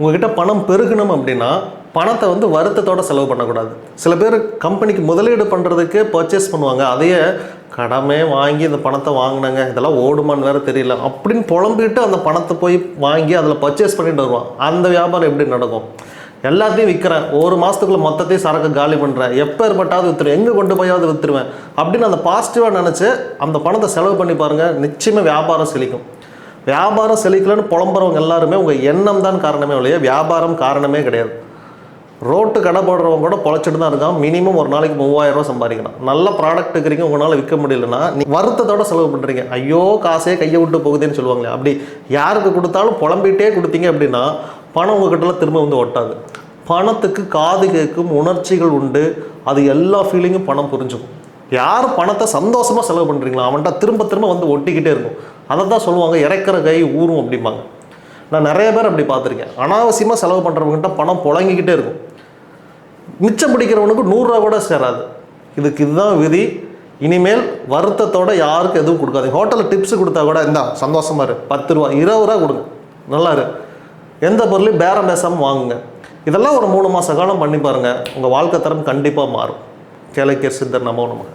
உங்ககிட்ட பணம் பெருகணும் அப்படின்னா பணத்தை வந்து வருத்தத்தோடு செலவு பண்ணக்கூடாது. சில பேர் கம்பெனிக்கு முதலீடு பண்ணுறதுக்கே பர்ச்சேஸ் பண்ணுவாங்க. அதையே கடமே வாங்கி இந்த பணத்தை வாங்கினாங்க, இதெல்லாம் ஓடுமான்னு வேறு தெரியல அப்படின்னு புலம்பிட்டு அந்த பணத்தை போய் வாங்கி அதில் பர்ச்சேஸ் பண்ணிட்டு வருவான். அந்த வியாபாரம் எப்படி நடக்கும்? எல்லாத்தையும் விற்கிறேன், ஒரு மாதத்துக்குள்ளே மொத்தத்தையும் சரக்கு காலி பண்ணுறேன், எப்போ ஏற்பட்டாவது விற்றுருவேன், எங்கே கொண்டு போயாவது விற்றுருவேன் அப்படின்னு அந்த பாசிட்டிவாக நினச்சி அந்த பணத்தை செலவு பண்ணி பாருங்கள். நிச்சயமாக வியாபாரம் செழிக்கும். வியாபாரம் செழிக்கலன்னு புலம்புறவங்க எல்லாருமே உங்கள் எண்ணம் தான் காரணமே இல்லையா, வியாபாரம் காரணமே கிடையாது. ரோட்டு கடை போடுறவங்க கூட பொழைச்சிட்டு தான் இருக்கான். மினிமம் ஒரு நாளைக்கு 3000 ரூபா சம்பாதிக்கணும். நல்ல ப்ராடக்ட் இருக்கிறீங்க, உங்களால் விற்க முடியலன்னா நீ வருத்தத்தோட செலவு பண்ணுறீங்க. ஐயோ காசே கையை விட்டு போகுதுன்னு சொல்லுவாங்களே, அப்படி யாருக்கு கொடுத்தாலும் புலம்பிகிட்டே கொடுத்தீங்க அப்படின்னா பணம் உங்ககிட்ட திரும்ப வந்து ஒட்டாது. பணத்துக்கு காது கேட்கும் உணர்ச்சிகள் உண்டு. அது எல்லா ஃபீலிங்கும் பணம் புரிஞ்சுக்கும். யார் பணத்தை சந்தோஷமாக செலவு பண்ணுறீங்களா அவன்கிட்ட திரும்ப திரும்ப வந்து ஒட்டிக்கிட்டே இருக்கும். அதை தான் சொல்லுவாங்க இறக்குற கை ஊறும் அப்படிம்பாங்க. நான் நிறைய பேர் அப்படி பார்த்துருக்கேன். அனாவசியமாக செலவு பண்ணுறவங்ககிட்ட பணம் புழங்கிக்கிட்டே இருக்கும். மிச்சம் பிடிக்கிறவனுக்கு 100 ரூபா கூட சேராது. இதுதான் விதி. இனிமேல் வருத்தத்தோடு யாருக்கும் எதுவும் கொடுக்காது. ஹோட்டலில் டிப்ஸ் கொடுத்தா கூட இந்தா சந்தோஷமாக இரு, 10 ரூபா 20 ரூபா கொடுங்க, நல்லா இரு, எந்த பொருளையும் பேரம் பேசாமல் வாங்குங்க. இதெல்லாம் ஒரு 3 மாத காலம் பண்ணி பாருங்கள். உங்கள் வாழ்க்கை தரம் கண்டிப்பாக மாறும். கேளக்கே சித்தர் நமோ நமக.